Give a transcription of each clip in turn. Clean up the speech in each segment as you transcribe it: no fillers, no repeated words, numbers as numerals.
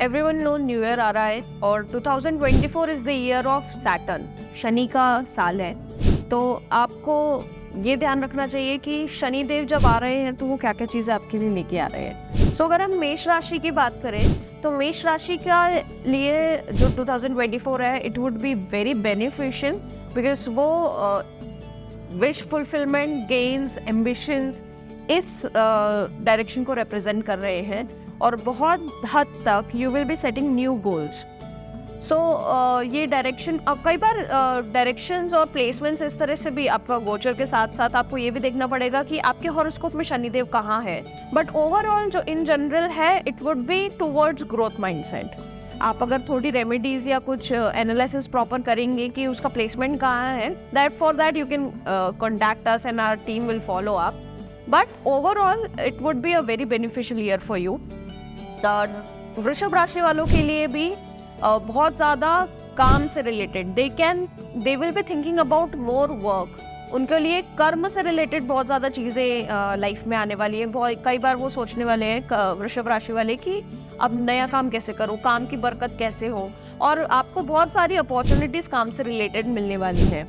Everyone no new year आ रहा है और 2024 is the year of Saturn, Shani का साल है। तो आपको ये ध्यान रखना चाहिए कि शनि देव जब आ रहे हैं तो वो क्या क्या चीज़ें आपके लिए लेके आ रहे हैं। सो अगर हम मेष राशि की बात करें तो मेष राशि का लिए जो 2024 है it would be very beneficial because वो विश फुलफिलमेंट, गेन्स, एम्बिशंस इस डायरेक्शन को रिप्रेजेंट कर रहे हैं और बहुत हद तक you will be setting new goals. So ये डायरेक्शन कई बार डायरेक्शंस और प्लेसमेंट्स इस तरह से भी आपका गोचर के साथ साथ आपको ये भी देखना पड़ेगा कि आपके हॉरोस्कोप में शनिदेव कहाँ है। बट ओवरऑल जो इन जनरल है it would be towards growth mindset. आप अगर थोड़ी रेमेडीज या कुछ एनालिसिस प्रॉपर करेंगे कि उसका प्लेसमेंट कहाँ है, that for that you can contact us and our team will follow up. But overall it would be a very beneficial year for you. वृषभ राशि वालों के लिए भी बहुत ज़्यादा काम से related they will be thinking about more work. उनके लिए कर्म से रिलेटेड बहुत ज़्यादा चीज़ें लाइफ में आने वाली है। बहुत कई बार वो सोचने वाले हैं वृषभ राशि वाले कि अब नया काम कैसे करूँ, काम की बरकत कैसे हो, और आपको बहुत सारी अपॉर्चुनिटीज़ काम से रिलेटेड मिलने वाली हैं।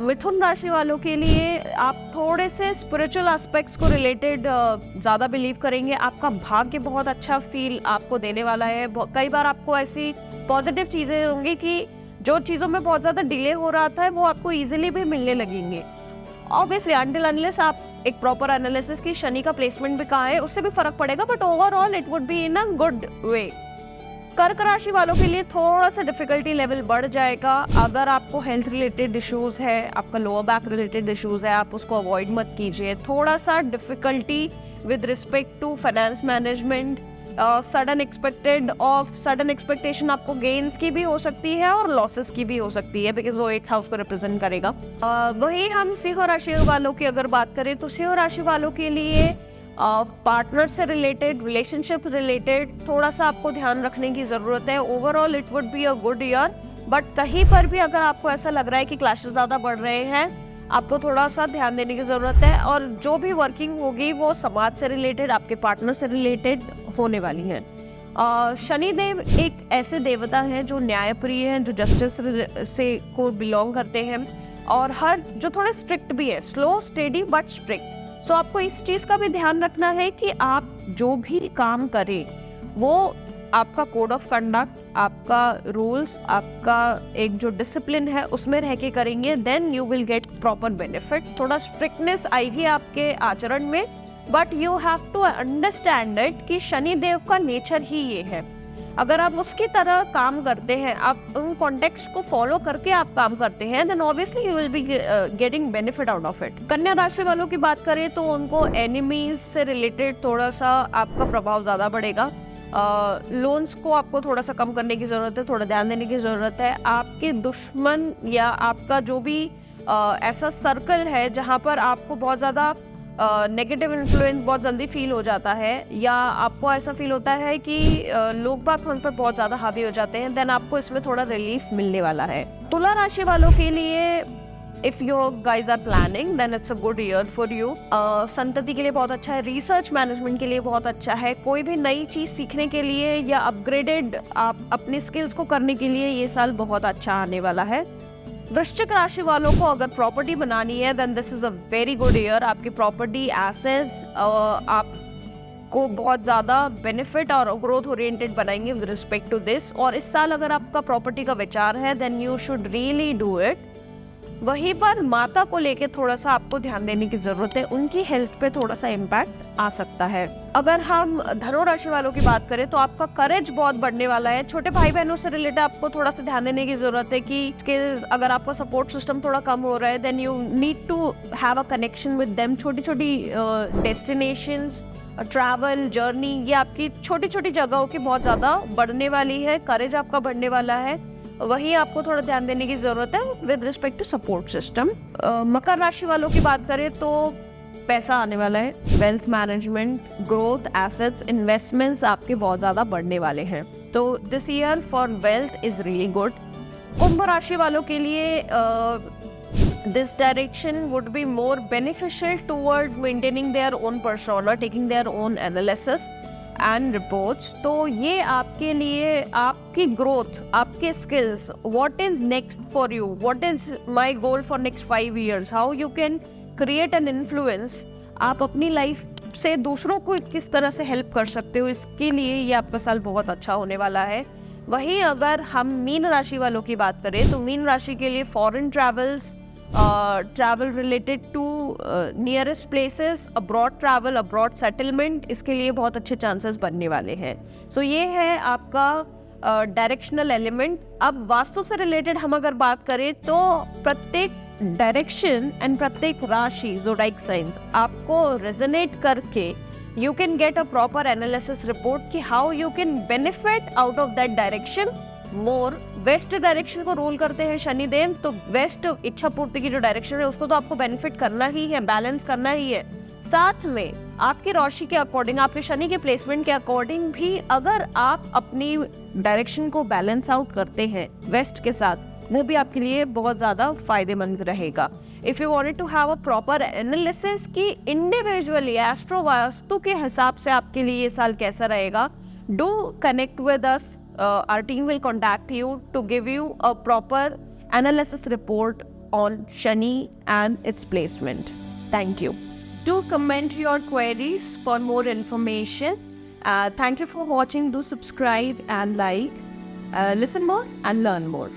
मिथुन राशि वालों के लिए आप थोड़े से स्पिरिचुअल एस्पेक्ट्स को रिलेटेड ज़्यादा बिलीव करेंगे। आपका भाग्य बहुत अच्छा फील आपको देने वाला है। कई बार आपको ऐसी पॉजिटिव चीज़ें होंगी कि जो चीज़ों में बहुत ज़्यादा डिले हो रहा था वो आपको इजीली भी मिलने लगेंगे। ऑब्वियसली अनटिल अनलेस आप एक प्रॉपर एनालिसिस की शनि का प्लेसमेंट भी कहाँ है उससे भी फर्क पड़ेगा, but overall it would be in a good way. कर्क राशि वालों के लिए थोड़ा सा डिफिकल्टी लेवल बढ़ जाएगा। अगर आपको हेल्थ रिलेटेड इश्यूज है, आपका लोअर बैक रिलेटेड इश्यूज है, आप उसको अवॉइड मत कीजिए। थोड़ा सा difficulty with respect to finance management, sudden expectation आपको गेन्स की भी हो सकती है और लॉसेस की भी हो सकती है बिकॉज वो 8th हाउस को रिप्रेजेंट करेगा। वही हम सिंह राशि वालों की अगर बात करें तो सिंह राशि वालों के लिए पार्टनर से रिलेटेड, रिलेशनशिप रिलेटेड थोड़ा सा आपको ध्यान रखने की ज़रूरत है। Overall it would be a good year, but कहीं पर भी अगर आपको ऐसा लग रहा है कि क्लैशेस ज़्यादा बढ़ रहे हैं, आपको थोड़ा सा ध्यान देने की ज़रूरत है। और जो भी वर्किंग होगी वो समाज से रिलेटेड, आपके पार्टनर से रिलेटेड होने वाली हैं। शनिदेव एक ऐसे देवता हैं जो न्यायप्रिय हैं, जो जस्टिस से को बिलोंग करते हैं और जो थोड़े स्ट्रिक्ट भी है, स्लो स्टेडी बट स्ट्रिक्ट। सो आपको इस चीज़ का भी ध्यान रखना है कि आप जो भी काम करें वो आपका कोड ऑफ कंडक्ट, आपका रूल्स, आपका एक जो डिसिप्लिन है उसमें रह के करेंगे, then you will get proper benefit. थोड़ा स्ट्रिक्टनेस आएगी आपके आचरण में, but you have to understand it कि शनि देव का नेचर ही ये है। अगर आप उसकी तरह काम करते हैं, आप उन कॉन्टेक्स्ट को फॉलो करके आप काम करते हैं, then obviously you will be getting benefit out of it. कन्या राशि वालों की बात करें तो उनको एनिमीज से रिलेटेड थोड़ा सा आपका प्रभाव ज़्यादा बढ़ेगा। लोन्स को आपको थोड़ा सा कम करने की ज़रूरत है, थोड़ा ध्यान देने की ज़रूरत है। आपके दुश्मन या आपका जो भी ऐसा सर्कल है जहाँ पर आपको बहुत ज़्यादा नेगेटिव इन्फ्लुएंस बहुत जल्दी फील हो जाता है, या आपको ऐसा फील होता है कि लोग बाग उन पर बहुत ज़्यादा हावी हो जाते हैं, देन आपको इसमें थोड़ा रिलीफ मिलने वाला है। तुला राशि वालों के लिए if you guys are planning then it's a good year for you. संतति के लिए बहुत अच्छा है, रिसर्च मैनेजमेंट के लिए बहुत अच्छा है, कोई भी नई चीज़ सीखने के लिए या अपग्रेडेड आप अपनी स्किल्स को करने के लिए ये साल बहुत अच्छा आने वाला है। वृश्चिक राशि वालों को अगर प्रॉपर्टी बनानी है then this is a very good year. आपकी प्रॉपर्टी एसेट्स आपको बहुत ज़्यादा बेनिफिट और ग्रोथ ओरिएंटेड बनाएंगे विद रिस्पेक्ट टू दिस। और इस साल अगर आपका प्रॉपर्टी का विचार है then you should really do it. वहीं पर माता को लेके थोड़ा सा आपको ध्यान देने की जरूरत है, उनकी हेल्थ पे थोड़ा सा इम्पैक्ट आ सकता है। अगर हम धनु राशि वालों की बात करें तो आपका करेज बहुत बढ़ने वाला है। छोटे भाई बहनों से रिलेटेड आपको थोड़ा सा ध्यान देने की जरूरत है कि स्किल्स, अगर आपका सपोर्ट सिस्टम थोड़ा कम हो रहा है then you need to have a connection with them. छोटी छोटी डेस्टिनेशंस, ट्रैवल, जर्नी, ये आपकी छोटी छोटी जगहों की बहुत ज़्यादा बढ़ने वाली है। करेज आपका बढ़ने वाला है, वही आपको थोड़ा ध्यान देने की जरूरत है with respect to support system. मकर राशि वालों की बात करें तो पैसा आने वाला है, wealth management, growth, assets, investments आपके बहुत ज़्यादा बढ़ने वाले हैं। तो this year for wealth is really good. कुंभ राशि वालों के लिए this direction would be more beneficial toward maintaining their own persona, taking their own analysis and reports, तो ये आपके लिए आपकी ग्रोथ, आपके skills, what is next for you, what is my goal for next 5 years, how you can create an influence, आप अपनी life से दूसरों को किस तरह से हेल्प कर सकते हो, इसके लिए ये आपका साल बहुत अच्छा होने वाला है। वहीं अगर हम मीन राशि वालों की बात करें तो मीन राशि के लिए foreign travels, travel related to nearest places, abroad travel, abroad settlement, इसके लिए बहुत अच्छे चांसेस बनने वाले हैं। सो ये है आपका डायरेक्शनल एलिमेंट। अब वास्तु से रिलेटेड हम अगर बात करें तो प्रत्येक डायरेक्शन एंड प्रत्येक राशि ज़ोडिएक साइंस आपको रेजोनेट करके you can get a proper analysis report कि how you can benefit out of that direction more। West direction को रोल करते हैं शनिदेव, तो वेस्ट इच्छा पूर्ति की जो डायरेक्शन है उसको तो आपको बेनिफिट करना ही है, बैलेंस करना ही है। साथ में आपकी राशि के अकॉर्डिंग, आपके शनि के प्लेसमेंट के अकॉर्डिंग भी अगर आप अपनी डायरेक्शन को बैलेंस आउट करते हैं वेस्ट के साथ, वो भी आपके लिए बहुत ज़्यादा फायदेमंद रहेगा। If you wanted to have a proper analysis कि इंडिविजुअली एस्ट्रो वास्तु के हिसाब से आपके लिए ये साल कैसा रहेगा, do connect with us, our team will contact you to give you a proper analysis report on Shani and its placement. Thank you. Do comment your queries for more information. Thank you for watching. Do subscribe and like. Listen more and learn more.